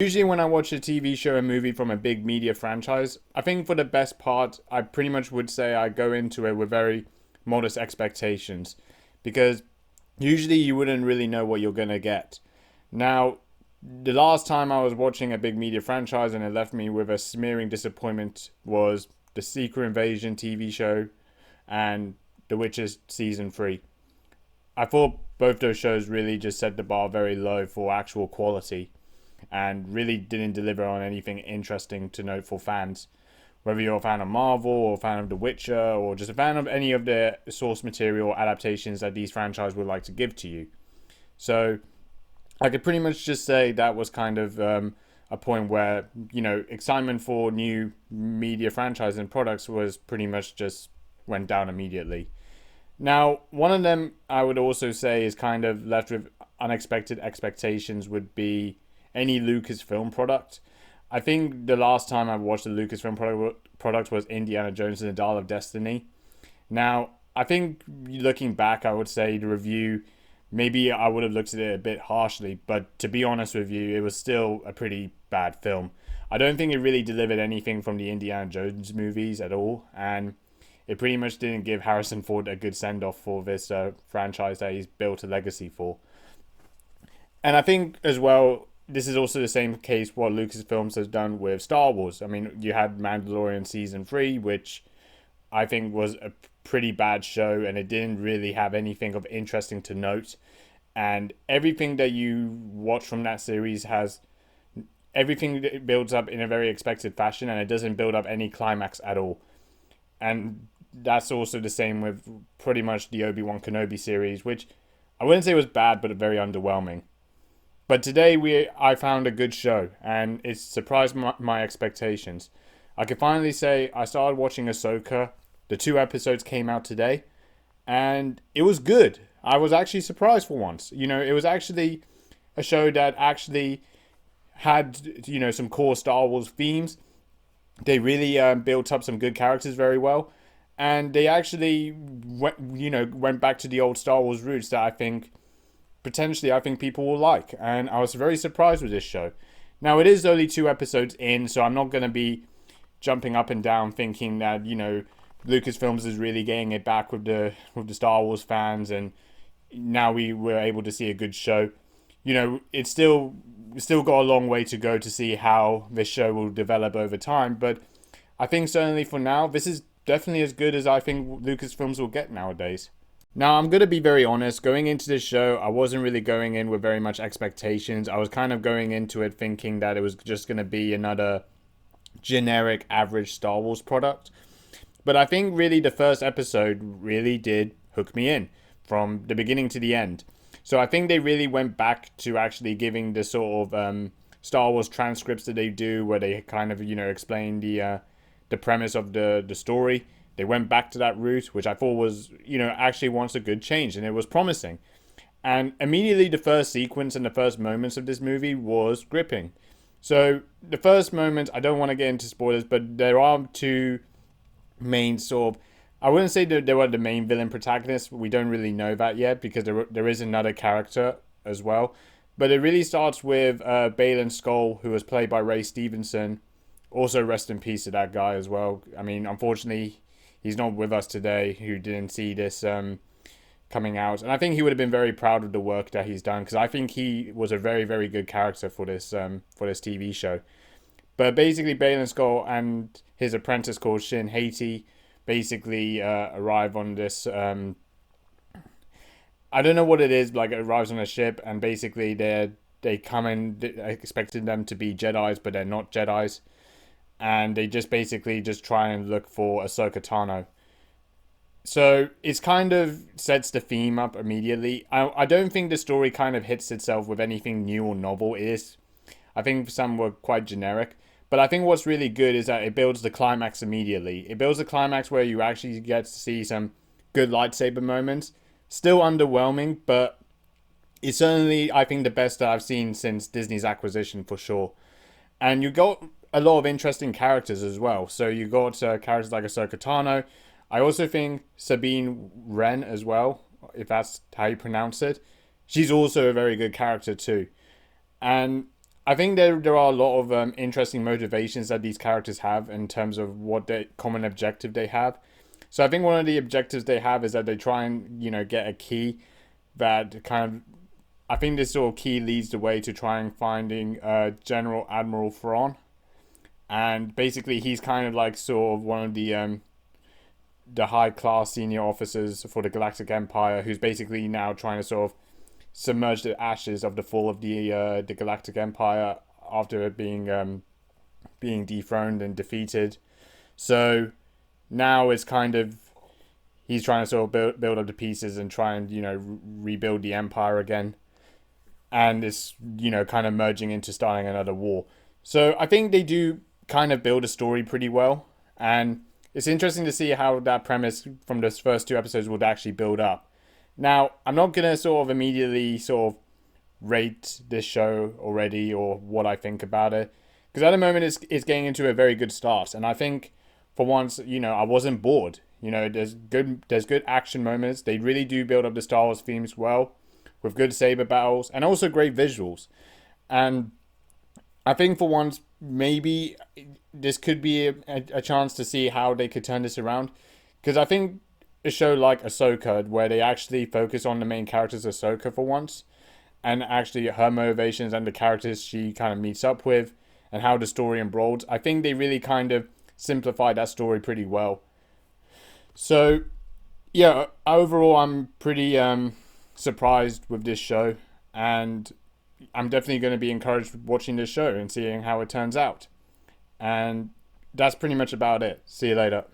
Usually, when I watch a TV show or movie from a big media franchise, I think for the best part, I pretty much would say I go into it with very modest expectations because usually you wouldn't really know what you're going to get. Now, the last time I was watching a big media franchise and it left me with a smearing disappointment was the Secret Invasion TV show and The Witcher Season 3. I thought both those shows really just set the bar very low for actual quality and really didn't deliver on anything interesting to note for fans. Whether you're a fan of Marvel or a fan of The Witcher or just a fan of any of the source material adaptations that these franchises would like to give to you. So I could pretty much just say that was kind of a point where, excitement for new media franchises and products was pretty much just went down immediately. Now, one of them I would also say is kind of left with unexpected expectations would be any Lucasfilm product. I think the last time I watched a Lucasfilm product was Indiana Jones and the Dial of Destiny. Now, I think looking back, I would say the review, maybe I would have looked at it a bit harshly, but to be honest with you, it was still a pretty bad film. I don't think it really delivered anything from the Indiana Jones movies at all, and it pretty much didn't give Harrison Ford a good send-off for this franchise that he's built a legacy for. And I think as well, this is also the same case what Lucasfilms has done with Star Wars. I mean, you had Mandalorian Season 3, which I think was a pretty bad show and it didn't really have anything of interesting to note. And everything that you watch from that series has everything that builds up in a very expected fashion and it doesn't build up any climax at all. And that's also the same with pretty much the Obi-Wan Kenobi series, which I wouldn't say was bad, but very underwhelming. But today I found a good show, and it surprised my expectations. I can finally say I started watching Ahsoka. The 2 episodes came out today, and it was good. I was actually surprised for once. It was actually a show that actually had, some core Star Wars themes. They really built up some good characters very well, and they actually went back to the old Star Wars roots that I think people will like, and I was very surprised with this show. Now, it is only 2 episodes in, so I'm not going to be jumping up and down thinking that, Lucasfilms is really getting it back with the Star Wars fans, and now we were able to see a good show. It's still got a long way to go to see how this show will develop over time, but I think certainly for now, this is definitely as good as I think Lucasfilms will get nowadays. Now, I'm going to be very honest. Going into this show, I wasn't really going in with very much expectations. I was kind of going into it thinking that it was just going to be another generic, average Star Wars product. But I think really the first episode really did hook me in from the beginning to the end. So I think they really went back to actually giving the sort of Star Wars transcripts that they do, where they kind of, explain the premise of the story. They went back to that route, which I thought was, actually once a good change, and it was promising. And immediately the first sequence and the first moments of this movie was gripping. So the first moments, I don't want to get into spoilers, but there are two main sort of, I wouldn't say that they were the main villain protagonists. We don't really know that yet because there is another character as well. But it really starts with Baylan Skoll, who was played by Ray Stevenson. Also, rest in peace to that guy as well. I mean, unfortunately, he's not with us today, who didn't see this coming out. And I think he would have been very proud of the work that he's done, because I think he was a very, very good character for this TV show. But basically, Baylan Skoll and his apprentice called Shin Haiti basically arrive on this... I don't know what it is, like it arrives on a ship, and basically they come in expecting them to be Jedis, but they're not Jedis. And they just basically just try and look for Ahsoka Tano. So it's kind of sets the theme up immediately. I don't think the story kind of hits itself with anything new or novel. I think some were quite generic. But I think what's really good is that it builds the climax immediately. It builds the climax where you actually get to see some good lightsaber moments. Still underwhelming, but it's certainly, I think, the best that I've seen since Disney's acquisition for sure. And you got a lot of interesting characters as well. So you got characters like Ahsoka Tano. I also think Sabine Wren as well, if that's how you pronounce it. She's also a very good character too. And I think there are a lot of interesting motivations that these characters have in terms of what the common objective they have. So I think one of the objectives they have is that they try and get a key that kind of, I think this sort of key leads the way to trying finding General Admiral Thrawn, and basically he's kind of like sort of one of the high class senior officers for the Galactic Empire, who's basically now trying to sort of submerge the ashes of the fall of the Galactic Empire after it being dethroned and defeated. So now it's kind of, he's trying to sort of build up the pieces and try and rebuild the empire again, and it's kind of merging into starting another war. So I think they do kind of build a story pretty well, and it's interesting to see how that premise from those first two episodes would actually build up. Now, I'm not going to sort of immediately sort of rate this show already or what I think about it, because at the moment it's getting into a very good start, and I think for once, I wasn't bored. There's good action moments. They really do build up the Star Wars themes well, with good saber battles and also great visuals. And I think for once, maybe this could be a chance to see how they could turn this around, because I think a show like Ahsoka, where they actually focus on the main character's Ahsoka for once, and actually her motivations and the characters she kind of meets up with, and how the story unfolds, I think they really kind of simplify that story pretty well. So, yeah, overall, I'm pretty surprised with this show, and I'm definitely going to be encouraged watching this show and seeing how it turns out. And that's pretty much about it. See you later.